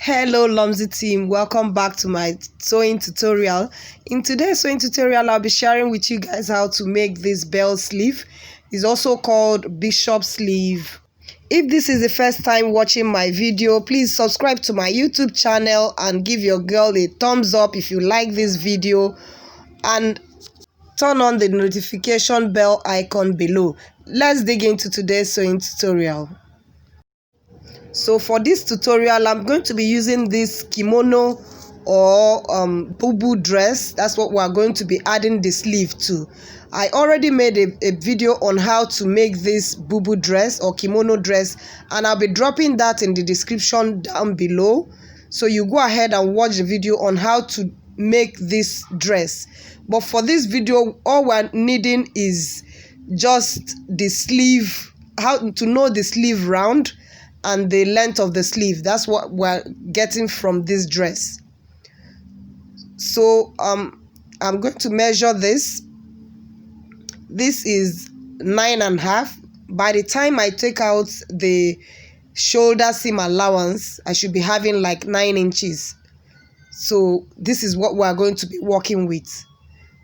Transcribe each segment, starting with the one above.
Hello Lomzy team, welcome back to my sewing tutorial. In today's sewing tutorial, I'll be sharing with you guys how to make this bell sleeve. It's also called bishop sleeve. If this is the first time watching my video, please subscribe to my YouTube channel and give your girl a thumbs up if you like this video, and turn on the notification bell icon below. Let's dig into today's sewing tutorial. So for this tutorial, I'm going to be using this kimono or bubu dress. That's what we're going to be adding the sleeve to. I already made a video on how to make this bubu dress or kimono dress, and I'll be dropping that in the description down below. So you go ahead and watch the video on how to make this dress. But for this video, all we're needing is just the sleeve, how to know the sleeve round and the length of the sleeve. That's what we're getting from this dress. So I'm going to measure this. This is 9.5. By the time I take out the shoulder seam allowance, I should be having like 9 inches. So this is what we're going to be working with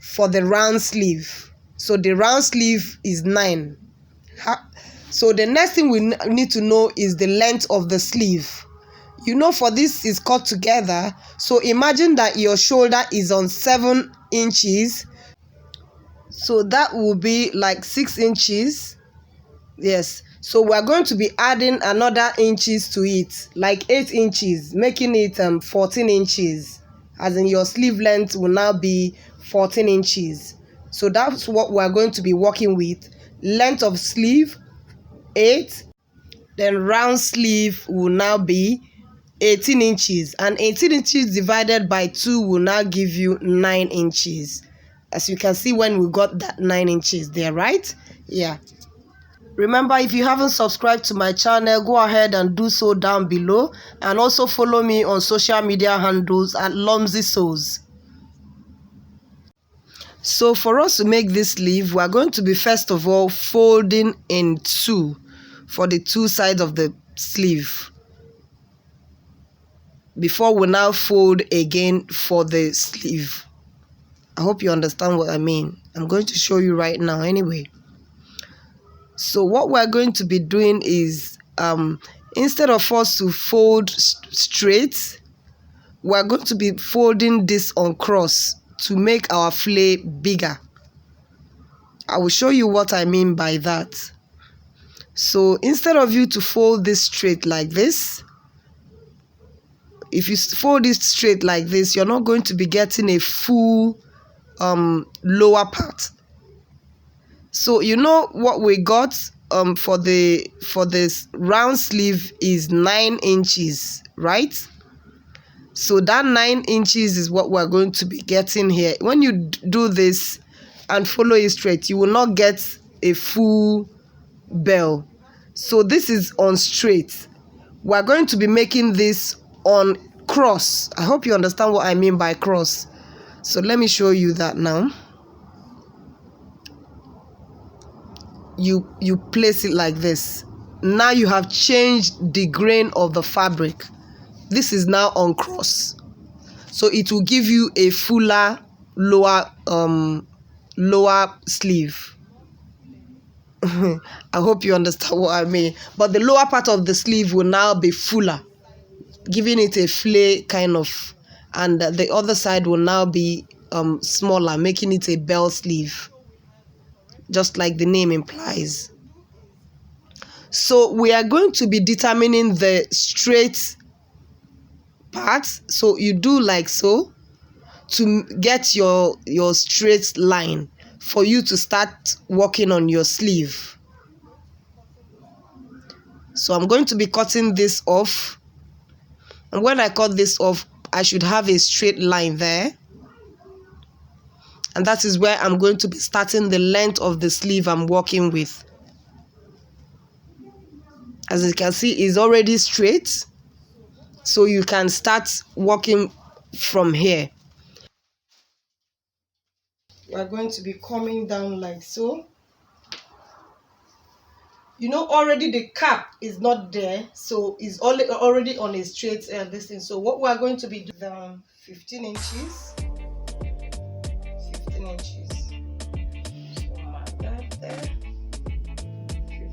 for the round sleeve. So the round sleeve is 9. So the next thing we need to know is the length of the sleeve. You know, for this is cut together. So imagine that your shoulder is on 7 inches. So that will be like 6 inches. Yes. So we're going to be adding another inches to it, like 8 inches, making it 14 inches. As in your sleeve length will now be 14 inches. So that's what we're going to be working with. Length of sleeve 8, then round sleeve will now be 18 inches, and 18 inches divided by 2 will now give you 9 inches. As you can see when we got that 9 inches there, right? Yeah. Remember, if you haven't subscribed to my channel, go ahead and do so down below, and also follow me on social media handles at Lomzy Sews. So for us to make this sleeve, we are going to be first of all folding in 2 for the 2 sides of the sleeve, before we now fold again for the sleeve. I hope you understand what I mean. I'm going to show you right now anyway. So what we're going to be doing is, instead of us to fold straight, we're going to be folding this on cross to make our flay bigger. I will show you what I mean by that. So instead of you to fold this straight like this, if you fold it straight like this, you're not going to be getting a full lower part. So you know what we got for this round sleeve is 9 inches, right? So that 9 inches is what we're going to be getting here. When you do this and follow it straight, you will not get a full bell. So this is on straight. We're going to be making this on cross. I hope you understand what I mean by cross. So let me show you that now. You place it like this. Now you have changed the grain of the fabric. This is now on cross, so it will give you a fuller lower sleeve. I hope you understand what I mean. But the lower part of the sleeve will now be fuller, giving it a flay kind of, and the other side will now be smaller, making it a bell sleeve, just like the name implies. So we are going to be determining the straight part. So you do like so to get your straight line for you to start working on your sleeve. So I'm going to be cutting this off, and when I cut this off, I should have a straight line there, and that is where I'm going to be starting the length of the sleeve I'm working with. As you can see, it's already straight, so you can start working from here. We're going to be coming down like so. you know, already the cap is not there, so it's already on a straight this thing. So what we are going to be doing, 15 inches, 15 inches. So mark that there,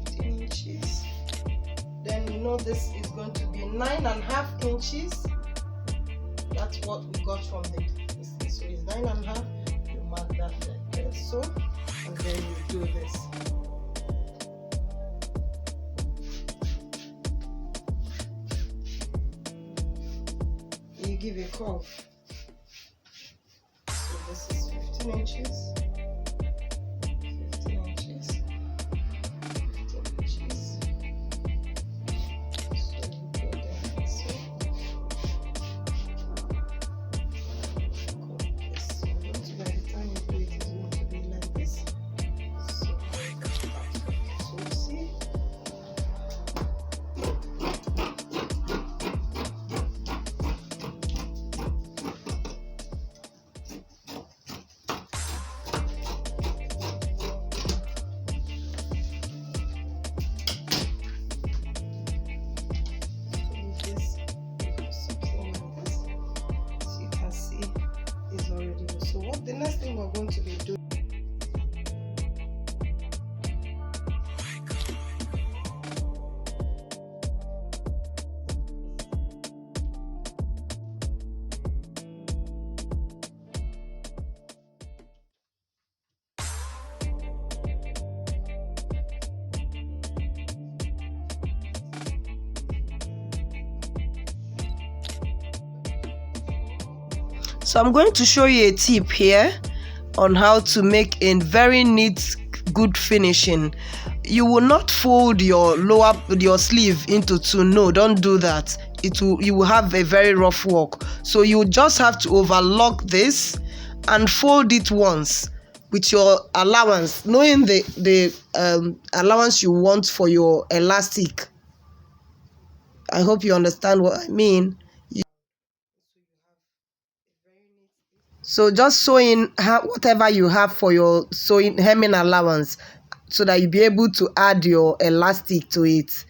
15 inches. Then you know this is going to be 9.5 inches. That's what we got from the distance. So it's 9.5. You mark that there, so, and then you do this. You give a curve. So this is 15 inches. 15 inches. 15 inches. So you go there and so. By the time you do it, it's going to be like this. So see. So what the next thing we're going to be doing, so I'm going to show you a tip here on how to make a very neat, good finishing. You will not fold your sleeve into two. No, don't do that. You will have a very rough work. So you just have to overlock this and fold it once with your allowance, knowing the allowance you want for your elastic. I hope you understand what I mean. So just sew in whatever you have for your hemming allowance, so that you'll be able to add your elastic to it.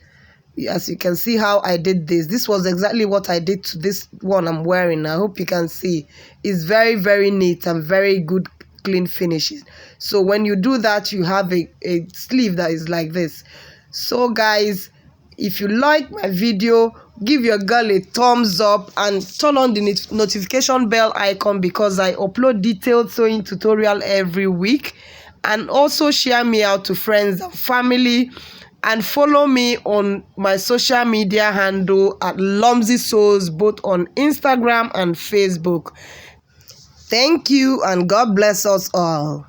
As you can see how I did this. This was exactly what I did to this one I'm wearing. I hope you can see. It's very, very neat and very good, clean finishes. So when you do that, you have a sleeve that is like this. So guys, if you like my video, give your girl a thumbs up and turn on the notification bell icon, because I upload detailed sewing tutorial every week. And also share me out to friends and family, and follow me on my social media handle at Lomzy Sews, both on Instagram and Facebook. Thank you, and God bless us all.